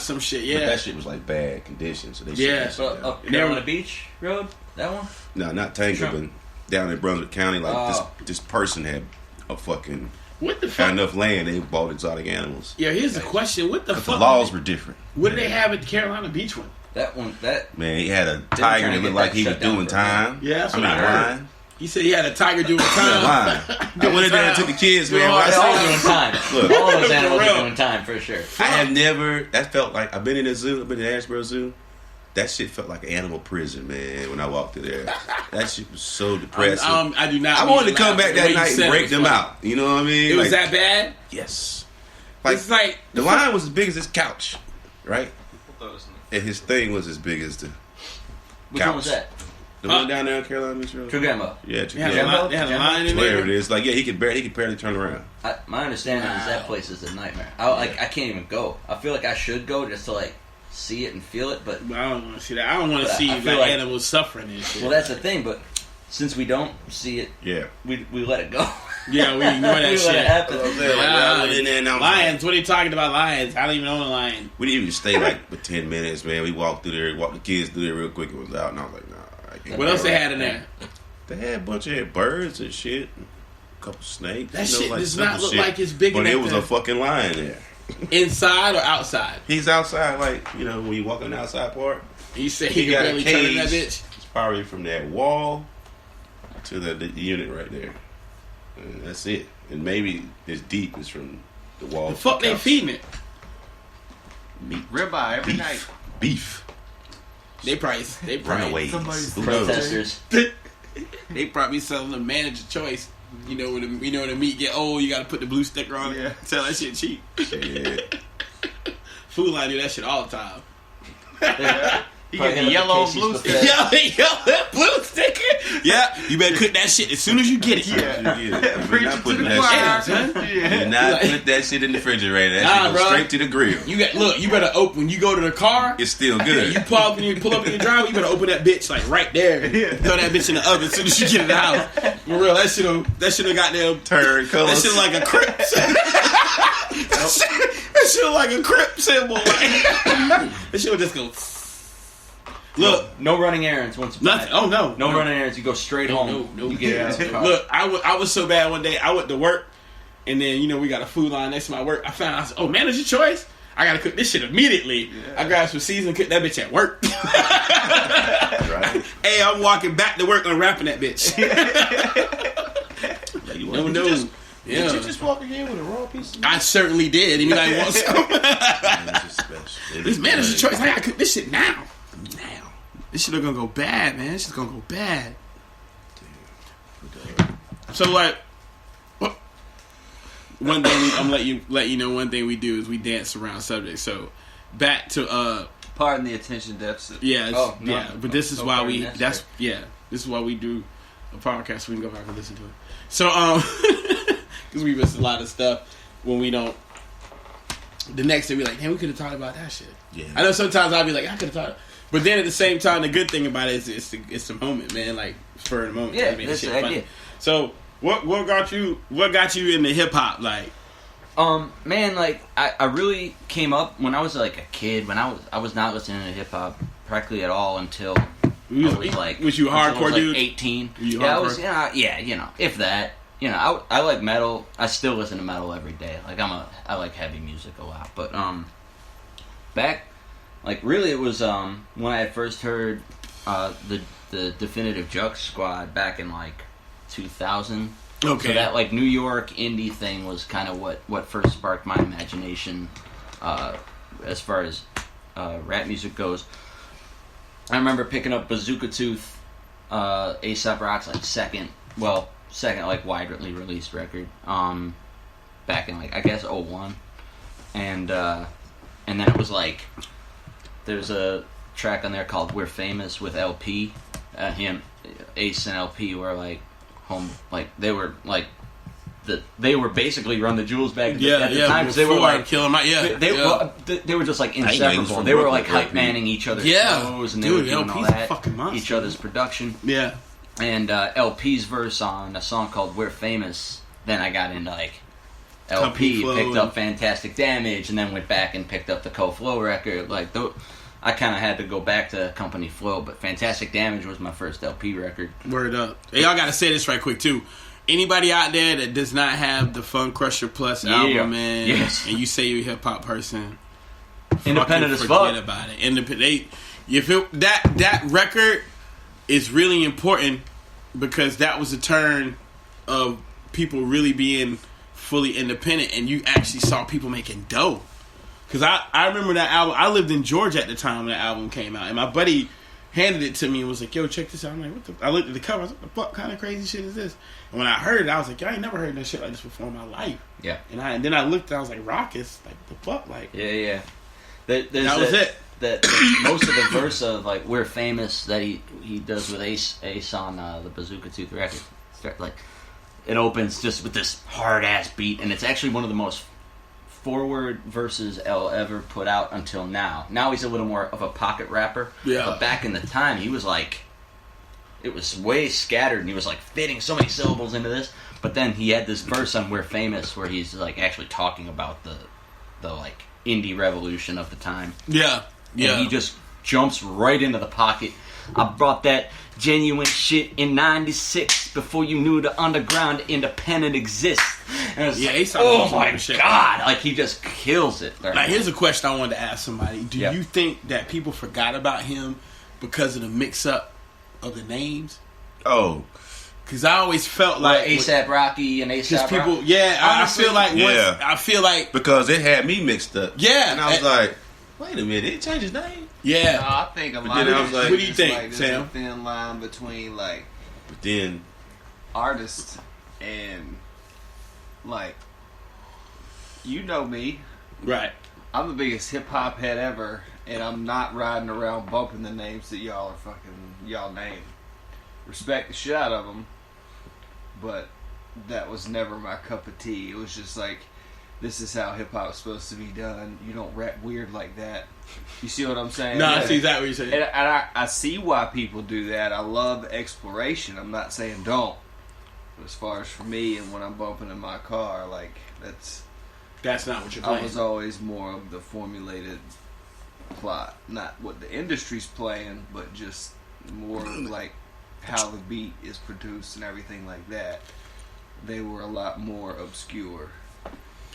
some shit. Yeah, but that shit was like bad condition. So they up there on the beach road. That one? No, not Tango, but down in Brunswick County. Like this person had a fucking had enough land. They bought exotic animals. Yeah, here's the question: what the fuck? The laws were different. What did they have at the Carolina Beach one? Man, he had a tiger that looked like he was doing time. Yeah, that's what I heard. He said he had a tiger doing time. I went in there and took the kids, man. They're all doing time. Look, all those animals are doing time for sure. I have never. That felt like I've been in a zoo. I've been in Asheboro Zoo. That shit felt like an animal prison, man. When I walked through there, that shit was so depressing. I do not. I wanted to come back that night and break them out. You know what I mean? It was that bad. Yes. It's like the lion was as big as this couch, right? And his thing was as big as the Which one was that? The one down there on Carolina Beach Road? Trujillo. Yeah, Trujillo. They had a lion in there. Whatever it is. Like, yeah, he could barely turn around. My understanding is that place is a nightmare. I can't even go. I feel like I should go just to, like, see it and feel it, but I don't want to see that. I don't want to see like animals suffering and shit. Well, that's the thing, but since we don't see it, we let it go. Yeah, we ignore that we shit. Let it happen. Lions, what are you talking about lions? I don't even own a lion. We didn't even stay like for 10 minutes, man. We walked the kids through there real quick and was out, and I was like, nah, I can't. What else they had in there? They had a bunch of birds and shit, a couple snakes. That shit does not look like it's big enough. But it was a fucking lion there. Inside or outside? He's outside, like, you know, when you walk in the outside part. You say he got barely a cage. That bitch? It's probably from that wall to the unit right there. And that's it. And maybe as deep as from the wall. The fuck they feeding it? Meat. Ribeye every night. Beef. They probably runaways. Protesters. They probably selling the manager choice. You know when the meat get old, you got to put the blue sticker on it. Yeah. Sell that shit cheap. Shit. Food Line do that shit all the time. You get the yellow blue sticker. Yellow blue sticker. Yeah, you better cook that shit as soon as you get it. Bring it to the choir. Do not put that shit in the refrigerator. That shit goes straight to the grill. You better open when you go to the car. It's still good. You pull up in your driveway. You better open that bitch like right there. Throw that bitch in the oven as soon as you get in the house. For real, that shit'll goddamn turn color. That shit like a crip. That shit like a crip symbol. That shit'll just go. Look, no running errands once. Nothing. Oh no, no running errands. You go straight home. No. You get out of the car. Look, I was so bad one day. I went to work, and then we got a Food Line next to my work. I said, oh, manager choice. I gotta cook this shit immediately. Yeah. I grabbed some seasoning, cook that bitch at work. Right. Hey, I'm walking back to work unwrapping that bitch. No. Yeah. Did you just walk in here with a raw piece of meat? I certainly did. Anybody want some? This manager choice. I gotta cook this shit now. This shit gonna go bad, man. This shit's gonna go bad. So like, one thing I'm let you know. One thing we do is we dance around subjects. So back to pardon the attention deficit. Yeah, but this is why we. This is why we do a podcast. So we can go back and listen to it. So because we miss a lot of stuff when we don't. The next day we like, damn, we could have talked about that shit. Yeah, I know sometimes I'll be like, I could have talked. But then at the same time, the good thing about it is it's the moment, man. Like for the moment, yeah, I mean, that's shit funny. So what got you into hip hop? Like, man, like I really came up when I was like a kid. When I was not listening to hip hop practically at all until I was like, was you a hardcore dude? Like 18. Yeah, I was. If that. I like metal. I still listen to metal every day. Like I like heavy music a lot. But back. Like, really, it was when I had first heard the Definitive Jaxx Squad back in, like, 2000. Okay. So that, like, New York indie thing was kind of what first sparked my imagination as far as rap music goes. I remember picking up Bazooka Tooth, A$AP Rock's, like, second, like, widely released record back in, like, I guess 01. And then it was, like... There's a track on there called "We're Famous" with LP. Ace and LP were like they were basically Run the Jewels back at the time. They were like killing my they were just like inseparable. They were like hype manning each other's shows and they were doing all that. Each other's production. Yeah. And LP's verse on a song called "We're Famous." Then I got into like LP, picked up Fantastic Damage, and then went back and picked up the Co-Flow record. Like, I kind of had to go back to Company Flow, but Fantastic Damage was my first LP record. Word up. Hey, y'all got to say this right quick, too. Anybody out there that does not have the Fun Crusher Plus album, man, and you say you're a hip-hop person, independent as fuck. Forget about it. That record is really important because that was a turn of people really being fully independent, and you actually saw people making dough. Because I remember that album. I lived in Georgia at the time when that album came out, and my buddy handed it to me and was like, yo, check this out. I'm like, what the... I looked at the cover. I was like, what the fuck kind of crazy shit is this? And when I heard it, I was like, yo, I ain't never heard no shit like this before in my life. Yeah. And then I looked and I was like, Raucous? Like, the fuck? Like... Yeah. That was it. That most of the verse of, like, We're Famous that he does with Ace on the Bazooka Tooth record, like, it opens just with this hard-ass beat, and it's actually one of the most forward verses L ever put out until now. Now he's a little more of a pocket rapper. Yeah. But back in the time, he was like, it was way scattered, and he was like fitting so many syllables into this. But then he had this verse on We're Famous where he's like actually talking about the like indie revolution of the time. Yeah. And he just jumps right into the pocket. I brought that genuine shit in 96 before you knew the underground independent exists. And it's like, oh my God. Like, he just kills it. Like, here's a question I wanted to ask somebody. Do you think that people forgot about him because of the mix-up of the names? Oh. Because I always felt like... A$AP Rocky and A$AP people, I feel like... I feel like... Because it had me mixed up. Yeah. And I was like, wait a minute, did it change his name? Yeah. No, I think a lot of like, what do you think, like, there's Sam? a thin line between, like, but then artists and, like, you know me. Right. I'm the biggest hip-hop head ever, and I'm not riding around bumping the names that y'all name. Respect the shit out of them, but that was never my cup of tea. It was just like, this is how hip-hop is supposed to be done. You don't rap weird like that. You see what I'm saying? No, I see exactly what you're saying. And I see why people do that. I love exploration. I'm not saying don't. But as far as for me and when I'm bumping in my car, like, that's not what you're playing. I was always more of the formulated plot. Not what the industry's playing, but just more like how the beat is produced and everything like that. They were a lot more obscure.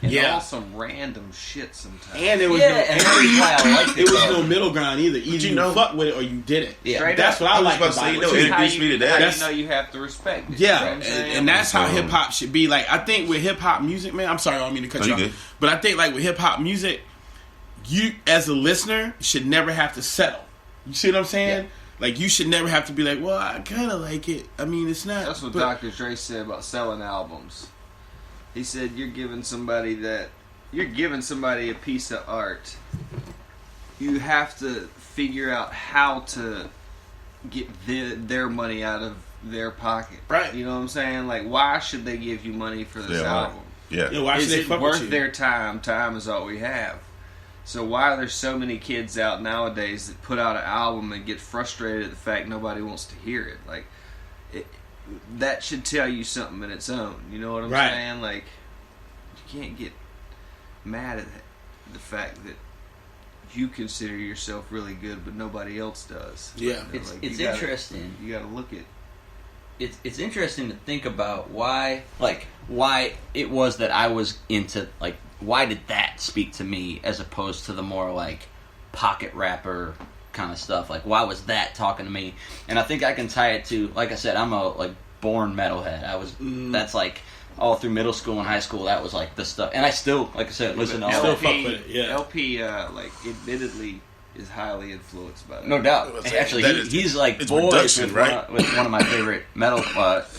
And all some random shit sometimes. And there was no middle ground either. Either you fuck with it or you didn't. Yeah, that's what I like about it. Introduce me to that. You know you have to respect it. Yeah, and that's how hip hop should be. Like, I think with hip hop music, man. I'm sorry, I don't mean to cut you off. But I think like with hip hop music, you as a listener should never have to settle. You see what I'm saying? Yeah. Like, you should never have to be like, well, I kind of like it. I mean, it's not. That's what Dr. Dre said about selling albums. He said you're giving somebody a piece of art. You have to figure out how to get their money out of their pocket. Right. You know what I'm saying? Like, why should they give you money for this album? Yeah. Why should is they it fuck worth with you? their time? Time is all we have. So why are there so many kids out nowadays that put out an album and get frustrated at the fact nobody wants to hear it? Like, that should tell you something in its own. You know what I'm saying? Like, you can't get mad at the fact that you consider yourself really good, but nobody else does. Yeah, you know, it's interesting. You got to look at. It's interesting to think about why it was that I was into, like, why did that speak to me as opposed to the more like pocket rapper kind of stuff? Like, why was that talking to me? And I think I can tie it to, like I said, I'm a like born metalhead. I was that's like all through middle school and high school. That was like the stuff, and I still, like I said, listen to all still that. fuck with it. Yeah, LP like admittedly is highly influenced by that. No doubt. Actually, he's like boys with one of my favorite metal.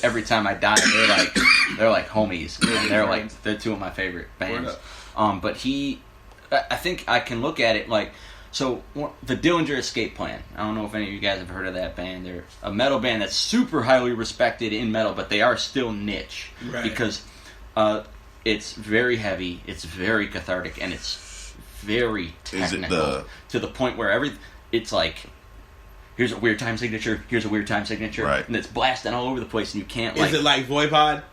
Every time I die, they're like homies. And they're two of my favorite bands. But I think I can look at it like, so the Dillinger Escape Plan. I don't know if any of you guys have heard of that band. They're a metal band that's super highly respected in metal, but they are still niche because it's very heavy, it's very cathartic, and it's very technical to the point where it's like, here's a weird time signature, and it's blasting all over the place, and you can't like. Is it like Voivod?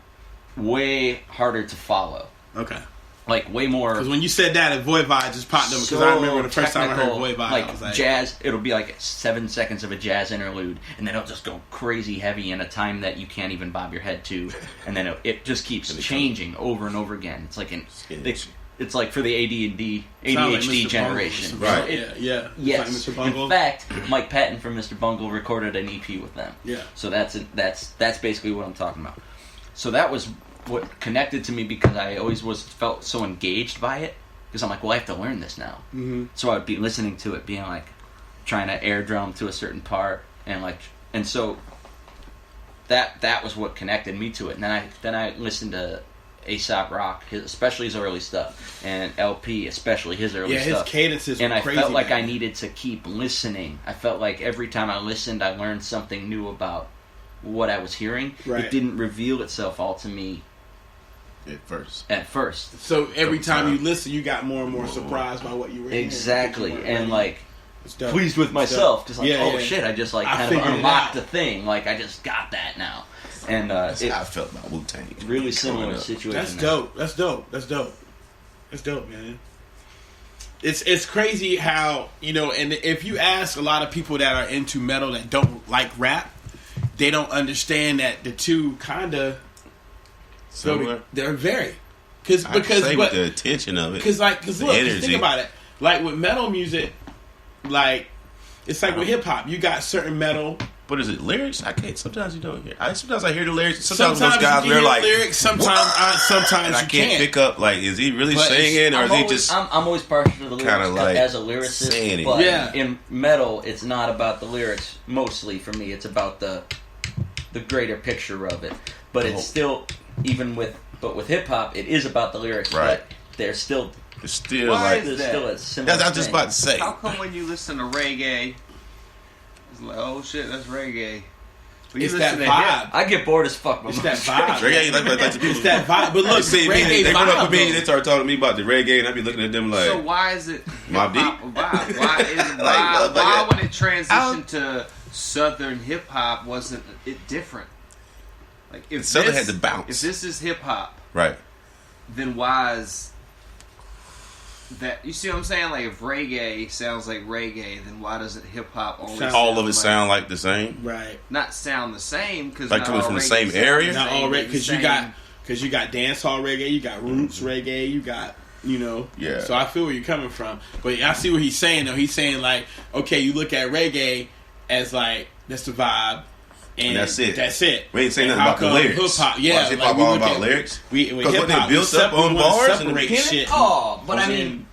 Way harder to follow. Okay. Like way more. Because when you said that, a Void Vibe just popped up. Because I remember the first time I heard Void Vibe, like, I was like, jazz. It'll be like 7 seconds of a jazz interlude, and then it'll just go crazy heavy in a time that you can't even bob your head to, and then it just keeps changing over and over again. It's like it's like for the ADHD like generation, Bungle, right? Yeah. Yes. Like Mr. Bungle. In fact, Mike Patton from Mr. Bungle recorded an EP with them. Yeah. So that's basically what I'm talking about. So that was what connected to me because I always felt so engaged by it because I'm like, well, I have to learn this now. Mm-hmm. So I would be listening to it, being like, trying to air drum to a certain part, and so that was what connected me to it. And then I listened to A$AP Rock, especially his early stuff, and LP, especially his early stuff. Yeah, his cadences were and I crazy, felt like man. I needed to keep listening. I felt like every time I listened, I learned something new about what I was hearing. Right. It didn't reveal itself all to me at first. So every time you listen, you got more and more surprised by what you were hearing. Exactly, and like It's dope. pleased with myself because like, Yeah, oh yeah. shit, I just like I kind of figured it unlocked out. a thing. Like I just got that now, and That's it how I felt about Wu-Tang. really similar Growing up. situation. That's dope. That's dope. That's dope. That's dope, man. It's crazy how, you know, and if you ask a lot of people that are into metal that don't like rap, they don't understand that the two kind of Similar. they're very With but the attention of it. because look, 'cause energy. think about it. Like with metal music, like it's like with hip hop, you got certain metal. What is it? Lyrics? I can't. Sometimes you don't hear. Sometimes I hear the lyrics. Sometimes Sometimes those guys you can they're hear like lyrics. Sometimes and I you can't pick up. Like, is he really But singing, or is he just? I'm always partial to the lyrics kinda like as a lyricist, saying it. but Yeah. in metal, it's not about the lyrics. Mostly for me, it's about the greater picture of it. But it's still with hip hop, it is about the lyrics. Right. But there's still It's still Why like. is there's still a similar. That's what I was just thing. about to say. How come when you listen to reggae, it's like, oh shit, that's reggae. When you It's listen that to vibe. hip- I get bored as fuck. It's that vibe. Reggae, like the people. It's that vibe. But look, See, reggae they come up with me. vibe, They start talking to me about the reggae, and I be looking at them like. So why is it Mobb hip hop a vibe? Why is Like, why when it transitioned to Southern hip hop wasn't it different? Like if Southern this, had to bounce. If this is hip hop, Right. then why is that? You see what I'm saying? Like if reggae sounds like reggae, then why doesn't hip hop only All of it like, sound like the same. right? not sound the same because Like coming from the same area? Not all reggae because you got dance hall reggae, you got roots reggae, you got Yeah. So I feel where you're coming from, but I see what he's saying though. He's saying like, okay, you look at reggae as like that's the vibe, and that's it. That's it. We ain't saying And nothing how about the come lyrics. Hip-hop, yeah, Hip like hop we all look about at- lyrics. With Because when they hip-hop, built up on wanna bars in the separate beginning? shit. Oh, but I saying? mean,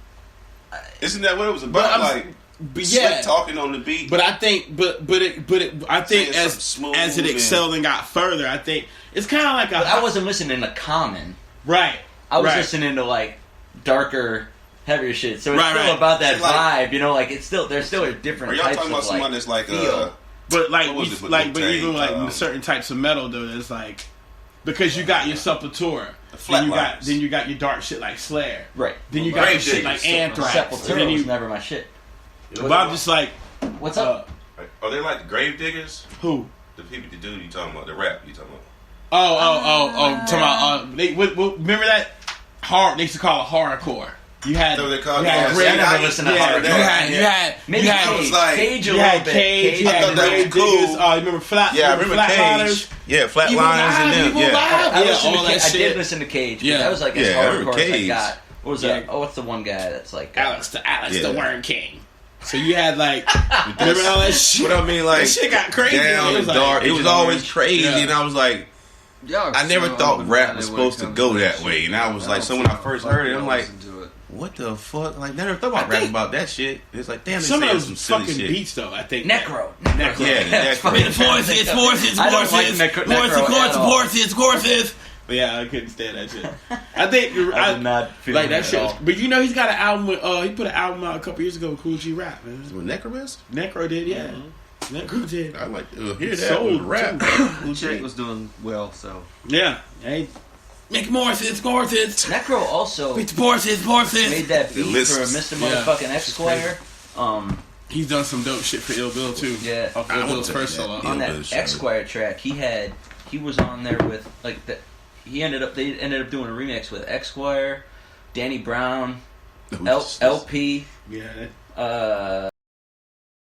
Isn't that what it was But about? I'm- Like but slick yeah, talking on the beat. but I think, I think Saying as something smooth as it and- excelled and got further, I think it's kind of like but I wasn't listening to Common. right. I was right. listening to like darker, heavier shit. So it's Right, still right. about that It's like- vibe, you know. Like it's still there's still a different. Are y'all types talking about of, somebody like, that's like feel. But like, What was it with but Wu-Tang? even like certain types of metal though, it's like because you got your Sepultura, Flatlines. then you got your dark shit like Slayer, Right. then you got your Grave shit like Diggers. Anthrax, Sepultura and then was you. never my shit. But I'm just like, What's up? Are they like the grave diggers? who? The people, the dude you talking about, the rap you talking about? Talking about remember that they used to call it hardcore. You had So they called you had it- Grave- I never listened to yeah, hardcore. You had Maybe you had Cage. I was like- Cage a you little had bit. Cage, you I had thought that was Grave cool. Diggers. You remember Flat? Yeah, I remember Flatliners? Cage. Yeah, Evil Flatlines and Live, them. Evil Yeah. Live. I Yeah, listened all to that Cage. I shit. did listen to Cage. Yeah. But that was like as Yeah, I remember hardcore as I Cage. got. What was Yeah. that? Oh, what's the one guy that's like Alex the Yeah. Worm King. So you had like remember all that shit? But I mean, like That shit got crazy. down It was and like- dark. It was always crazy, Yeah. and I was like, Y'all I never so thought rap open-minded was when supposed it to comes go to that shit. way, and I was like, so don't when I see first how heard it, fucking I'm like, listen to it. what the fuck? Like, never thought about I rap think- about that shit. It's like, damn, they Some of saying those some silly fucking shit. beats though, I think. Necro. Yeah, That's Necro. fucking It's horses, I don't like Necro at all. horses. But yeah, I couldn't stand that shit. I think I did not feel like it that at shit. all. But you know, he's got an album with. He put an album out a couple years ago with Cool G Rap. Man. With Necromist? Necro did, yeah. Necro did. I like to hear that Soul with rap. The chick was doing well, so Yeah. Hey, make horses. Necro also Horses. made that beat lists. for Mr. Yeah. Motherfucking Esquire. He's done some dope shit for Ill Bill too. Yeah. Off I Ill would Bill's take first that. solo. Yeah. On Bill that show. Esquire track, he was on there with like the. They ended up doing a remix with Esquire, Danny Brown, Oh, LP. Yeah.